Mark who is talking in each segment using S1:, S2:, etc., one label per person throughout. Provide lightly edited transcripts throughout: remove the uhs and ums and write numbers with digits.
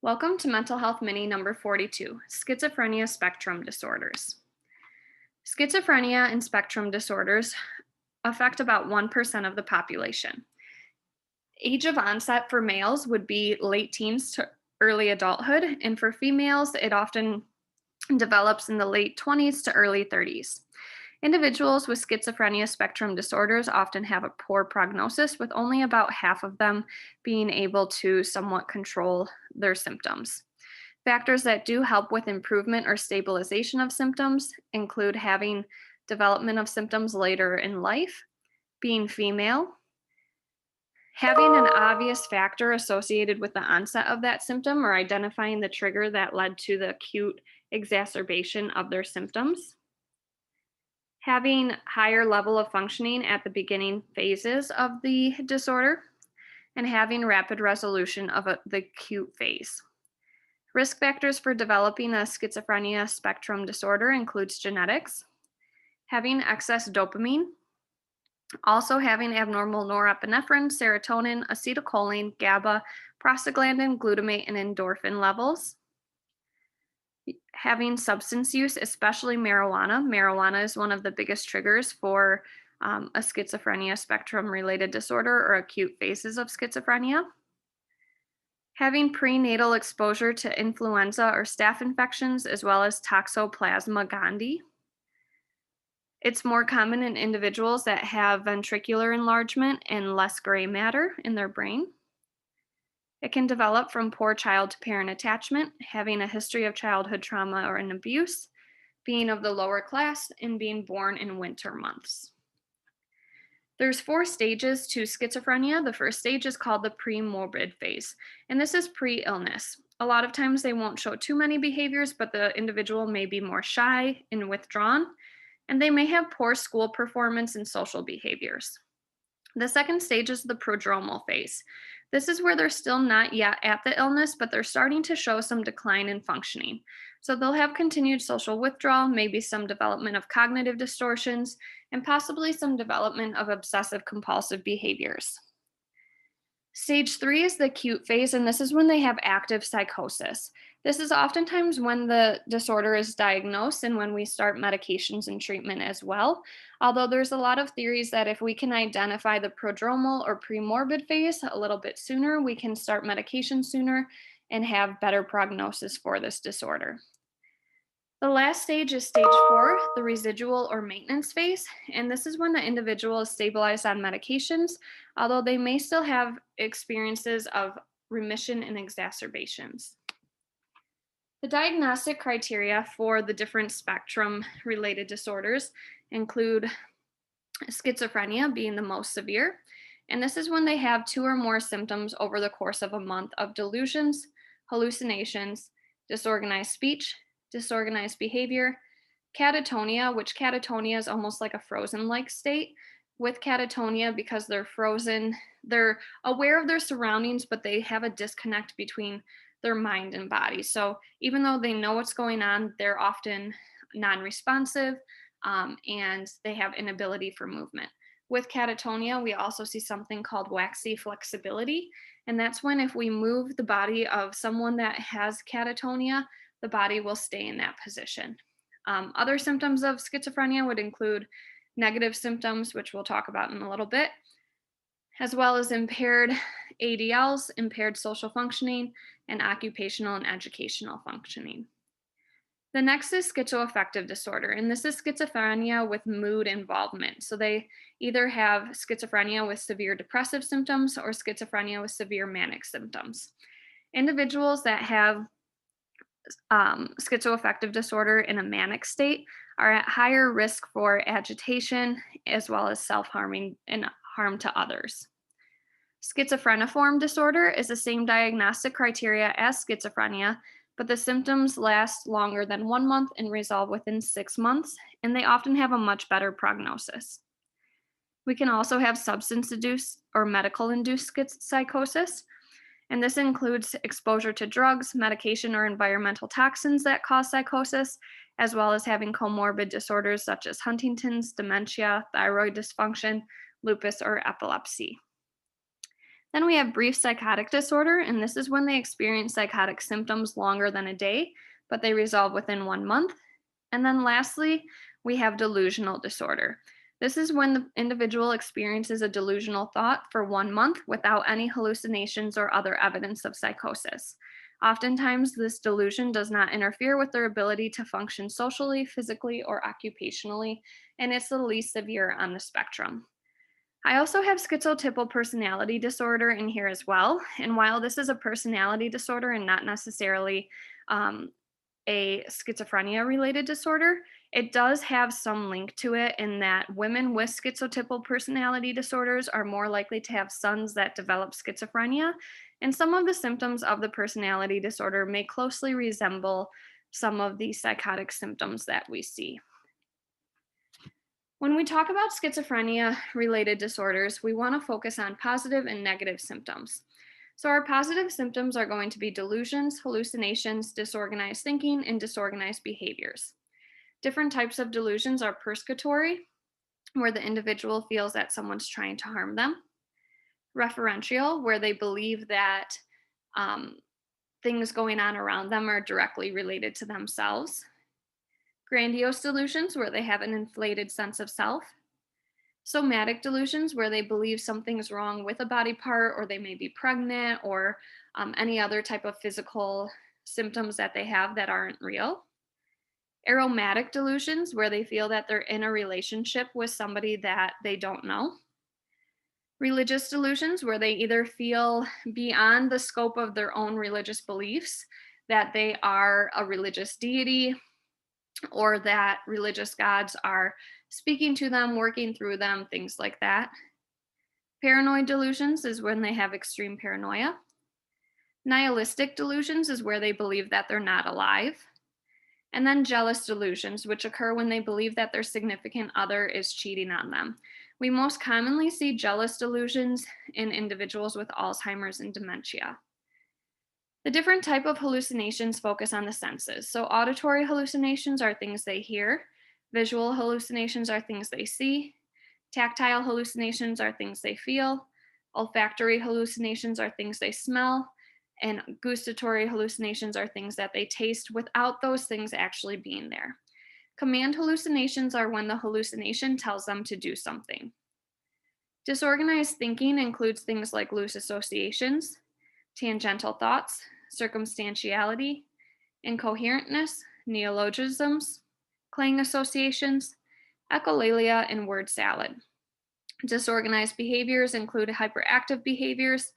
S1: Welcome to Mental Health Mini number 42, Schizophrenia Spectrum Disorders. Schizophrenia and spectrum disorders affect about 1% of the population. Age of onset for males would be late teens to early adulthood, and for females, it often develops in the late 20s to early 30s. Individuals with schizophrenia spectrum disorders often have a poor prognosis, with only about half of them being able to somewhat control their symptoms. Factors that do help with improvement or stabilization of symptoms include having development of symptoms later in life, being female, having an obvious factor associated with the onset of that symptom or identifying the trigger that led to the acute exacerbation of their symptoms, having higher level of functioning at the beginning phases of the disorder, and having rapid resolution of the acute phase. Risk factors for developing a schizophrenia spectrum disorder includes genetics, having excess dopamine, also having abnormal norepinephrine, serotonin, acetylcholine, GABA, prostaglandin, glutamate, and endorphin levels, having substance use, especially marijuana. Marijuana is one of the biggest triggers for a schizophrenia spectrum related disorder or acute phases of schizophrenia. Having prenatal exposure to influenza or staph infections, as well as Toxoplasma gondii. It's more common in individuals that have ventricular enlargement and less gray matter in their brain. It can develop from poor child to parent attachment, having a history of childhood trauma or an abuse, being of the lower class, and being born in winter months. There's 4 stages to schizophrenia. The first stage is called the pre-morbid phase, and this is pre-illness. A lot of times they won't show too many behaviors, but the individual may be more shy and withdrawn, and they may have poor school performance and social behaviors. The second stage is the prodromal phase. This is where they're still not yet at the illness, but they're starting to show some decline in functioning. So they'll have continued social withdrawal, maybe some development of cognitive distortions, and possibly some development of obsessive compulsive behaviors. Stage 3 is the acute phase, and this is when they have active psychosis. This is oftentimes when the disorder is diagnosed and when we start medications and treatment as well. Although there's a lot of theories that if we can identify the prodromal or premorbid phase a little bit sooner, we can start medication sooner and have better prognosis for this disorder. The last stage is stage 4, the residual or maintenance phase, and this is when the individual is stabilized on medications, although they may still have experiences of remission and exacerbations. The diagnostic criteria for the different spectrum related disorders include schizophrenia being the most severe, and this is when they have 2 or more symptoms over the course of a month of delusions, hallucinations, disorganized speech, disorganized behavior, catatonia, which catatonia is almost like a frozen like state. With catatonia, because they're frozen, they're aware of their surroundings, but they have a disconnect between their mind and body. So even though they know what's going on, they're often non responsive and they have inability for movement. With catatonia, we also see something called waxy flexibility. And that's when, if we move the body of someone that has catatonia, the body will stay in that position. Other symptoms of schizophrenia would include negative symptoms, which we'll talk about in a little bit, as well as impaired ADLs, impaired social functioning, and occupational and educational functioning. The next is schizoaffective disorder, and this is schizophrenia with mood involvement. So they either have schizophrenia with severe depressive symptoms or schizophrenia with severe manic symptoms. Individuals that have schizoaffective disorder in a manic state are at higher risk for agitation as well as self-harming and harm to others. Schizophreneform disorder is the same diagnostic criteria as schizophrenia, but the symptoms last longer than 1 month and resolve within 6 months, and they often have a much better prognosis. We can also have substance-induced or medical-induced psychosis, and this includes exposure to drugs, medication, or environmental toxins that cause psychosis, as well as having comorbid disorders such as Huntington's, dementia, thyroid dysfunction, lupus, or epilepsy. Then we have brief psychotic disorder, and this is when they experience psychotic symptoms longer than a day, but they resolve within 1 month. And then lastly, we have delusional disorder. This is when the individual experiences a delusional thought for 1 month without any hallucinations or other evidence of psychosis. Oftentimes, this delusion does not interfere with their ability to function socially, physically, or occupationally, and it's the least severe on the spectrum. I also have schizotypal personality disorder in here as well. And while this is a personality disorder and not necessarily um, a schizophrenia related disorder, it does have some link to it in that women with schizotypal personality disorders are more likely to have sons that develop schizophrenia. And some of the symptoms of the personality disorder may closely resemble some of the psychotic symptoms that we see. When we talk about schizophrenia related disorders, we want to focus on positive and negative symptoms. So, our positive symptoms are going to be delusions, hallucinations, disorganized thinking, and disorganized behaviors. Different types of delusions are persecutory, where the individual feels that someone's trying to harm them, referential, where they believe that um, things going on around them are directly related to themselves, grandiose delusions, where they have an inflated sense of self, somatic delusions, where they believe something's wrong with a body part, or they may be pregnant, or any other type of physical symptoms that they have that aren't real. Aromatic delusions, where they feel that they're in a relationship with somebody that they don't know. Religious delusions, where they either feel beyond the scope of their own religious beliefs that they are a religious deity, or that religious gods are speaking to them, working through them, things like that. Paranoid delusions is when they have extreme paranoia. Nihilistic delusions is where they believe that they're not alive. And then jealous delusions, which occur when they believe that their significant other is cheating on them. We most commonly see jealous delusions in individuals with Alzheimer's and dementia. The different type of hallucinations focus on the senses. So auditory hallucinations are things they hear, visual hallucinations are things they see, tactile hallucinations are things they feel, olfactory hallucinations are things they smell, and gustatory hallucinations are things that they taste without those things actually being there. Command hallucinations are when the hallucination tells them to do something. Disorganized thinking includes things like loose associations, tangential thoughts, circumstantiality, incoherentness, neologisms, clang associations, echolalia, and word salad. Disorganized behaviors include hyperactive behaviors,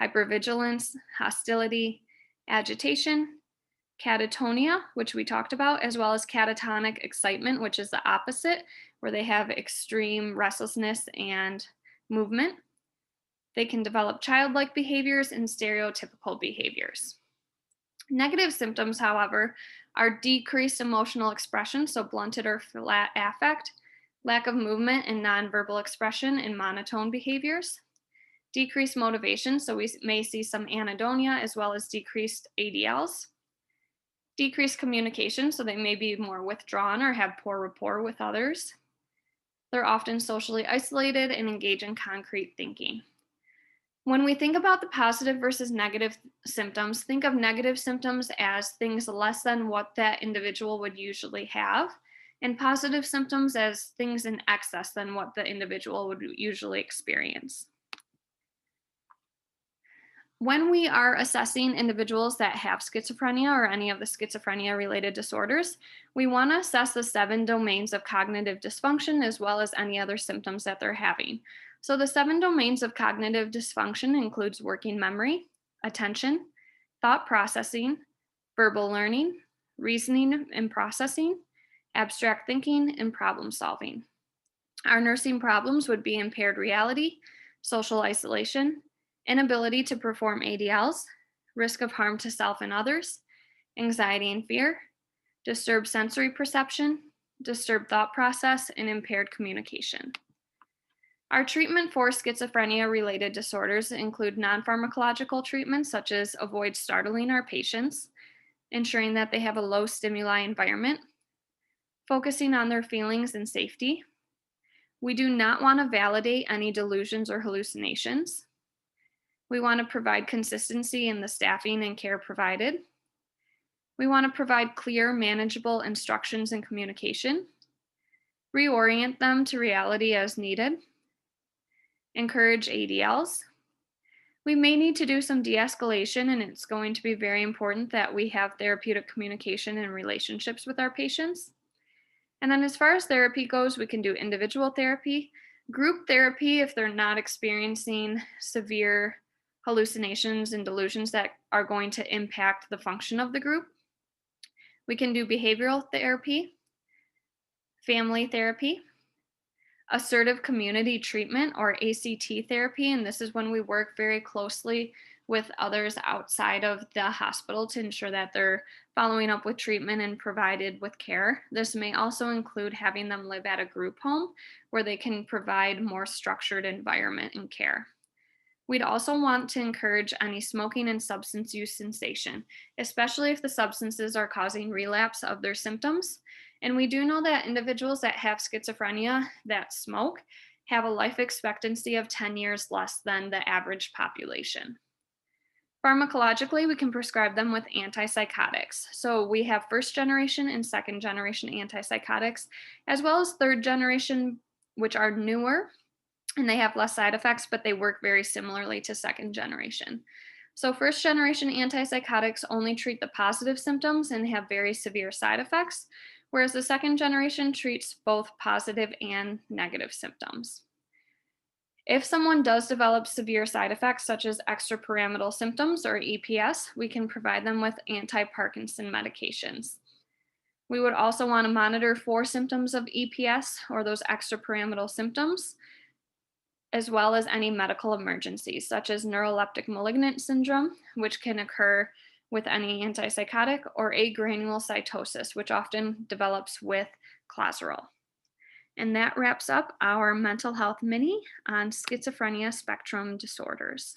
S1: hypervigilance, hostility, agitation, catatonia, which we talked about, as well as catatonic excitement, which is the opposite, where they have extreme restlessness and movement. They can develop childlike behaviors and stereotypical behaviors. Negative symptoms, however, are decreased emotional expression, so blunted or flat affect, lack of movement and nonverbal expression and monotone behaviors, decreased motivation, so we may see some anhedonia as well as decreased ADLs, decreased communication, so they may be more withdrawn or have poor rapport with others. They're often socially isolated and engage in concrete thinking. When we think about the positive versus negative symptoms, think of negative symptoms as things less than what that individual would usually have, and positive symptoms as things in excess than what the individual would usually experience. When we are assessing individuals that have schizophrenia or any of the schizophrenia related disorders, we want to assess the 7 domains of cognitive dysfunction as well as any other symptoms that they're having. So the 7 domains of cognitive dysfunction includes working memory, attention, thought processing, verbal learning, reasoning and processing, abstract thinking, and problem solving. Our nursing problems would be impaired reality, social isolation, inability to perform ADLs, risk of harm to self and others, anxiety and fear, disturbed sensory perception, disturbed thought process, and impaired communication. Our treatment for schizophrenia related disorders include non-pharmacological treatments such as avoid startling our patients, ensuring that they have a low stimuli environment, focusing on their feelings and safety. We do not want to validate any delusions or hallucinations. We want to provide consistency in the staffing and care provided. We want to provide clear, manageable instructions and communication, reorient them to reality as needed, encourage ADLs. We may need to do some de escalation, and it's going to be very important that we have therapeutic communication and relationships with our patients. And then, as far as therapy goes, we can do individual therapy, group therapy if they're not experiencing severe hallucinations and delusions that are going to impact the function of the group. We can do behavioral therapy, family therapy, assertive community treatment or ACT therapy. And this is when we work very closely with others outside of the hospital to ensure that they're following up with treatment and provided with care. This may also include having them live at a group home where they can provide more structured environment and care. We'd also want to encourage any smoking and substance use cessation, especially if the substances are causing relapse of their symptoms. And we do know that individuals that have schizophrenia that smoke have a life expectancy of 10 years less than the average population. Pharmacologically, we can prescribe them with antipsychotics. So we have first generation and second generation antipsychotics, as well as third generation, which are newer and they have less side effects, but they work very similarly to second generation. So, first generation antipsychotics only treat the positive symptoms and have very severe side effects, whereas the second generation treats both positive and negative symptoms. If someone does develop severe side effects, such as extrapyramidal symptoms or EPS, we can provide them with anti Parkinson medications. We would also want to monitor for symptoms of EPS or those extrapyramidal symptoms, as well as any medical emergencies, such as neuroleptic malignant syndrome, which can occur with any antipsychotic, or agranulocytosis, which often develops with clozaril. And that wraps up our mental health mini on schizophrenia spectrum disorders.